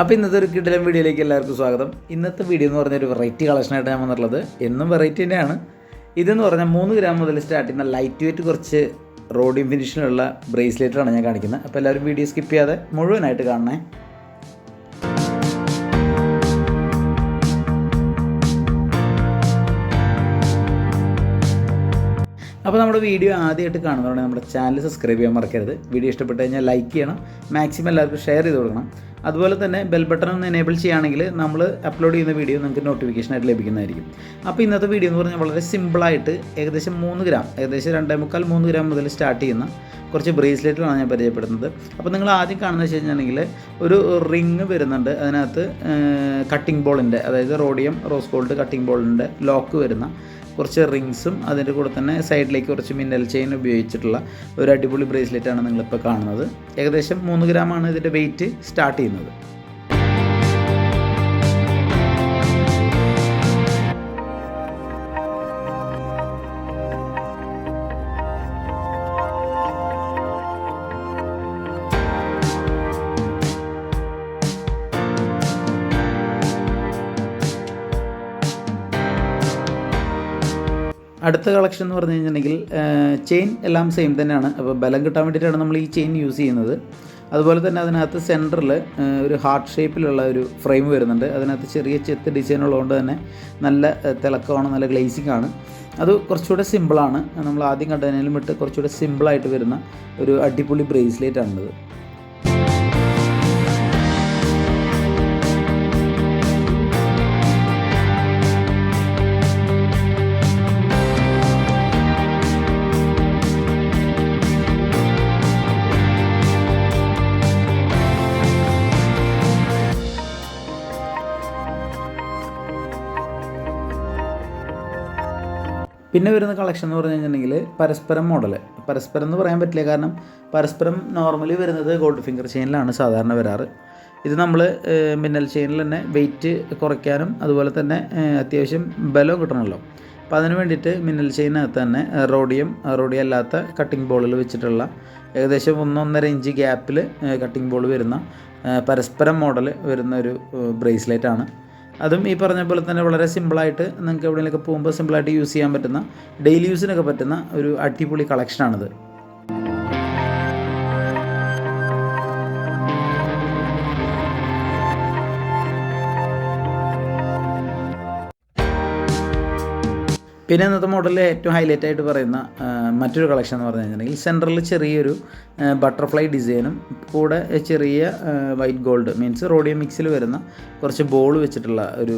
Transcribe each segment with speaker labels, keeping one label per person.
Speaker 1: അപ്പോൾ ഇന്നത്തെ ഒരു കിടിലൻ വീഡിയോയിലേക്ക് എല്ലാവർക്കും സ്വാഗതം. ഇന്നത്തെ വീഡിയോ എന്ന് പറഞ്ഞൊരു വെറൈറ്റി കളക്ഷനായിട്ട് ഞാൻ വന്നിട്ടുള്ളത്. എന്നും വെറൈറ്റി തന്നെയാണ്. ഇതെന്ന് പറഞ്ഞാൽ 3 ഗ്രാം മുതൽ സ്റ്റാർട്ട് ചെയ്യുന്ന ലൈറ്റ് വെയിറ്റ് കുറച്ച് റോഡിയം ഫിനിഷിലുള്ള ബ്രേസ്ലെറ്റാണ് ഞാൻ കാണിക്കുന്നത്. അപ്പോൾ എല്ലാവരും വീഡിയോ സ്കിപ്പ് ചെയ്യാതെ മുഴുവനായിട്ട് കാണണേ. അപ്പോൾ നമ്മുടെ വീഡിയോ ആദ്യമായിട്ട് കാണുന്നതുകൊണ്ട് നമ്മുടെ ചാനൽ സബ്സ്ക്രൈബ് ചെയ്യാൻ മറക്കരുത്. വീഡിയോ ഇഷ്ടപ്പെട്ട് കഴിഞ്ഞാൽ ലൈക്ക് ചെയ്യണം, മാക്സിമം എല്ലാവർക്കും ഷെയർ ചെയ്ത് കൊടുക്കണം. അതുപോലെ തന്നെ ബെൽ ബട്ടൺ ഒന്ന് എനേബിൾ ചെയ്യുകയാണെങ്കിൽ നമ്മൾ അപ്ലോഡ് ചെയ്യുന്ന വീഡിയോ നിങ്ങൾക്ക് നോട്ടിഫിക്കേഷനായിട്ട് ലഭിക്കുന്നതായിരിക്കും. അപ്പോൾ ഇന്നത്തെ വീഡിയോ എന്ന് പറഞ്ഞാൽ വളരെ സിമ്പിളായിട്ട് ഏകദേശം 3 ഗ്രാം, ഏകദേശം 2.25-3 ഗ്രാം മുതൽ സ്റ്റാർട്ട് ചെയ്യുന്ന കുറച്ച് ബ്രേസ്ലെറ്റുകളാണ് ഞാൻ പരിചയപ്പെടുന്നത്. അപ്പോൾ നിങ്ങൾ ആദ്യം കാണുന്നത് വെച്ച് കഴിഞ്ഞാൽ ഒരു റിങ് വരുന്നുണ്ട്. അതിനകത്ത് കട്ടിംഗ് ബോളിൻ്റെ, അതായത് റോഡിയം റോസ് ഗോൾഡ് കട്ടിംഗ് ബോളിൻ്റെ ലോക്ക് വരുന്ന കുറച്ച് റിങ്സും അതിൻ്റെ കൂടെ തന്നെ സൈഡിലേക്ക് കുറച്ച് മിന്നൽ ചെയിൻ ഉപയോഗിച്ചിട്ടുള്ള ഒരു അടിപൊളി ബ്രേസ്ലെറ്റാണ് നിങ്ങളിപ്പോൾ കാണുന്നത്. ഏകദേശം 3 ഗ്രാമാണ് ഇതിൻ്റെ വെയിറ്റ് സ്റ്റാർട്ട് ചെയ്യുന്നത്. അടുത്ത കളക്ഷൻ എന്ന് പറഞ്ഞു കഴിഞ്ഞിട്ടുണ്ടെങ്കിൽ ചെയിൻ എല്ലാം സെയിം തന്നെയാണ്. അപ്പോൾ ബലം കിട്ടാൻ വേണ്ടിയിട്ടാണ് നമ്മൾ ഈ ചെയിൻ യൂസ് ചെയ്യുന്നത്. അതുപോലെ തന്നെ അതിനകത്ത് സെൻറ്ററിൽ ഒരു ഹാർട്ട് ഷേപ്പിലുള്ള ഒരു ഫ്രെയിം വരുന്നുണ്ട്. അതിനകത്ത് ചെറിയ ചെത്ത് ഡിസൈൻ ഉള്ളതുകൊണ്ട് തന്നെ നല്ല തിളക്കമാണ്, നല്ല ഗ്ലേസിംഗ് ആണ്. അത് കുറച്ചുകൂടെ സിമ്പിളാണ്. നമ്മൾ ആദ്യം കണ്ടതിനും വിട്ട് കുറച്ചുകൂടെ സിമ്പിളായിട്ട് വരുന്ന ഒരു അടിപൊളി ബ്രേസ്ലെറ്റ് ആണിത്. പിന്നെ വരുന്ന കളക്ഷൻ എന്ന് പറഞ്ഞു കഴിഞ്ഞിട്ടുണ്ടെങ്കിൽ പരസ്പരം മോഡൽ. പരസ്പരം എന്ന് പറയാൻ പറ്റില്ല, കാരണം പരസ്പരം നോർമലി വരുന്നത് ഗോൾഡ് ഫിംഗർ ചെയിനിലാണ് സാധാരണ വരാറ്. ഇത് നമ്മൾ മിന്നൽ ചെയിനിൽ തന്നെ വെയിറ്റ് കുറയ്ക്കാനും അതുപോലെ തന്നെ അത്യാവശ്യം ബലം കിട്ടണമല്ലോ. അപ്പോൾ അതിന് വേണ്ടിയിട്ട് മിന്നൽ ചെയിനകത്ത് തന്നെ റോഡിയം അല്ലാത്ത കട്ടിംഗ് ബോളിൽ വെച്ചിട്ടുള്ള ഏകദേശം 1-1.5 ഇഞ്ച് ഗ്യാപ്പിൽ കട്ടിംഗ് ബോൾ വരുന്ന പരസ്പരം മോഡൽ വരുന്ന ഒരു ബ്രേസ്ലെറ്റാണ്. അതും ഈ പറഞ്ഞ പോലെ തന്നെ വളരെ സിമ്പിളായിട്ട് നിങ്ങൾക്ക് എവിടെയെങ്കിലുമൊക്കെ പോകുമ്പോൾ സിമ്പിളായിട്ട് യൂസ് ചെയ്യാൻ പറ്റുന്ന, ഡെയിലി യൂസിനൊക്കെ പറ്റുന്ന ഒരു അടിപൊളി കളക്ഷനാണിത്. പിന്നെ ഇന്നത്തെ മോഡലിൽ ഏറ്റവും ഹൈലൈറ്റ് ആയിട്ട് പറയുന്ന മറ്റൊരു കളക്ഷൻ എന്ന് പറഞ്ഞു കഴിഞ്ഞിട്ടുണ്ടെങ്കിൽ സെൻറ്ററിൽ ചെറിയൊരു ബട്ടർഫ്ലൈ ഡിസൈനും കൂടെ ചെറിയ വൈറ്റ് ഗോൾഡ് മീൻസ് റോഡിയം മിക്സിൽ വരുന്ന കുറച്ച് ബോൾ വെച്ചിട്ടുള്ള ഒരു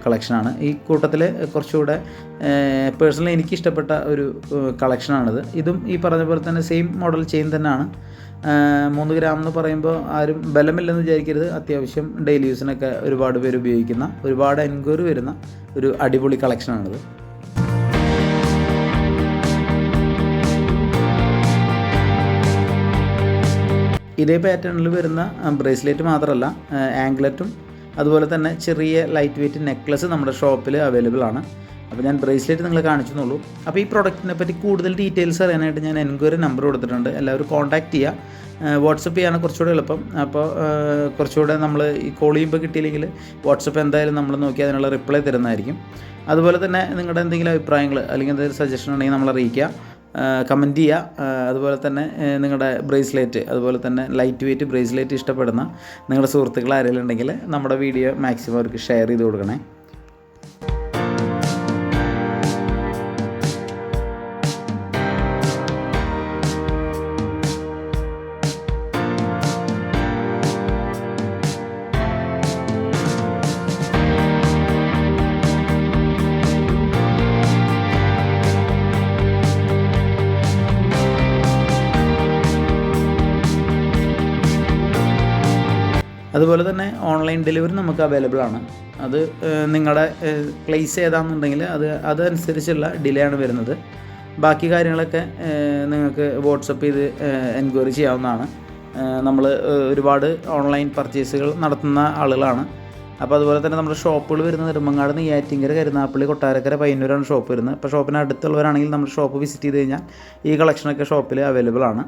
Speaker 1: കളക്ഷനാണ്. ഈ കൂട്ടത്തിൽ കുറച്ചുകൂടെ പേഴ്സണലി എനിക്കിഷ്ടപ്പെട്ട ഒരു കളക്ഷനാണിത്. ഇതും ഈ പറഞ്ഞ പോലെ തന്നെ സെയിം മോഡൽ ചെയിൻ തന്നെയാണ്. 3 ഗ്രാം എന്ന് പറയുമ്പോൾ ആരും ബലമില്ലെന്ന് വിചാരിക്കരുത്. അത്യാവശ്യം ഡെയിലി യൂസിനൊക്കെ ഒരുപാട് പേര് ഉപയോഗിക്കുന്ന, ഒരുപാട് എൻക്വയറി വരുന്ന ഒരു അടിപൊളി കളക്ഷനാണിത്. ഇതേ പാറ്റേണിൽ വരുന്ന ബ്രേസ്ലെറ്റ് മാത്രമല്ല, ആംഗ്ലറ്റും അതുപോലെ തന്നെ ചെറിയ ലൈറ്റ് വെയ്റ്റ് നെക്ലസ് നമ്മുടെ ഷോപ്പിൽ അവൈലബിൾ ആണ്. അപ്പോൾ ഞാൻ ബ്രേസ്ലെറ്റ് നിങ്ങളെ കാണിച്ചെന്നുള്ളൂ. അപ്പോൾ ഈ പ്രൊഡക്റ്റിനെ പറ്റി കൂടുതൽ ഡീറ്റെയിൽസ് അറിയാനായിട്ട് ഞാൻ എൻക്വയറി നമ്പർ കൊടുത്തിട്ടുണ്ട്. എല്ലാവരും കോൺടാക്റ്റ് ചെയ്യുക. വാട്സപ്പ് ചെയ്യാണ് കുറച്ചുകൂടെ എളുപ്പം. അപ്പോൾ കുറച്ചുകൂടെ നമ്മൾ ഈ കോൾ ചെയ്യുമ്പോൾ കിട്ടിയില്ലെങ്കിൽ വാട്സപ്പ് എന്തായാലും നമ്മൾ നോക്കി അതിനുള്ള റിപ്ലൈ തരുന്നതായിരിക്കും. അതുപോലെ തന്നെ നിങ്ങളുടെ എന്തെങ്കിലും അഭിപ്രായങ്ങൾ അല്ലെങ്കിൽ എന്തെങ്കിലും സജഷൻ ഉണ്ടെങ്കിൽ നമ്മൾ അറിയിക്കുക, കമൻറ്റ് ചെയ്യുക. അതുപോലെ തന്നെ നിങ്ങളുടെ ബ്രേസ്ലെറ്റ്, അതുപോലെ തന്നെ ലൈറ്റ് വെയ്റ്റ് ബ്രേസ്ലെറ്റ് ഇഷ്ടപ്പെടുന്ന നിങ്ങളുടെ സുഹൃത്തുക്കൾ ആരെങ്കിലും ഉണ്ടെങ്കിൽ നമ്മുടെ വീഡിയോ മാക്സിമം അവർക്ക് ഷെയർ ചെയ്ത് കൊടുക്കണേ. അതുപോലെ തന്നെ ഓൺലൈൻ ഡെലിവറി നമുക്ക് അവൈലബിൾ ആണ്. അത് നിങ്ങളുടെ പ്ലേസ് ഏതാണെന്നുണ്ടെങ്കിൽ അതനുസരിച്ചുള്ള ഡിലേ ആണ് വരുന്നത്. ബാക്കി കാര്യങ്ങളൊക്കെ നിങ്ങൾക്ക് വാട്സപ്പ് ചെയ്ത് എൻക്വയറി ചെയ്യാവുന്നതാണ്. നമ്മൾ ഒരുപാട് ഓൺലൈൻ പർച്ചേസുകൾ നടത്തുന്ന ആളുകളാണ്. അപ്പോൾ അതുപോലെ തന്നെ നമ്മുടെ ഷോപ്പുകൾ വരുന്നത് നെടുമങ്ങാട്, നെയ്യാറ്റിൻകര, കരുനാഗപ്പള്ളി, കൊട്ടാരക്കര, പയ്യന്നൂരാണ് ഷോപ്പ് വരുന്നത്. അപ്പോൾ ഷോപ്പിന് അടുത്തുള്ളവരാണെങ്കിൽ നമ്മുടെ ഷോപ്പ് വിസിറ്റ് ചെയ്ത് കഴിഞ്ഞാൽ ഈ കളക്ഷനൊക്കെ ഷോപ്പിൽ അവൈലബിൾ ആണ്.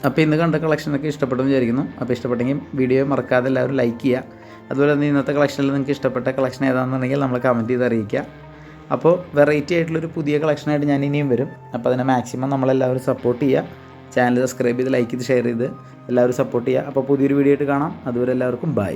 Speaker 1: അപ്പോൾ ഇന്ന് കണ്ട കളക്ഷനൊക്കെ ഇഷ്ടപ്പെട്ടെന്ന് വിചാരിക്കുന്നു. അപ്പോൾ ഇഷ്ടപ്പെട്ടെങ്കിൽ വീഡിയോ മറക്കാതെ എല്ലാവരും ലൈക്ക് ചെയ്യുക. അതുപോലെ തന്നെ ഇന്നത്തെ കളക്ഷനിൽ നിങ്ങൾക്ക് ഇഷ്ടപ്പെട്ട കളക്ഷൻ ഏതാണെന്നുണ്ടെങ്കിൽ നമ്മൾ കമൻറ്റ് ചെയ്ത് അറിയിക്കുക. അപ്പോൾ വെറൈറ്റി ആയിട്ടുള്ളൊരു പുതിയ കളക്ഷനായിട്ട് ഞാൻ ഇനിയും വരും. അപ്പോൾ അതിനെ മാക്സിമം നമ്മളെല്ലാവരും സപ്പോർട്ട് ചെയ്യുക. ചാനൽ സബ്സ്ക്രൈബ് ചെയ്ത് ലൈക്ക് ചെയ്ത് ഷെയർ ചെയ്ത് എല്ലാവരും സപ്പോർട്ട് ചെയ്യുക. അപ്പോൾ പുതിയൊരു വീഡിയോ ആയിട്ട് കാണാം. അതുവരെ എല്ലാവർക്കും ബൈ.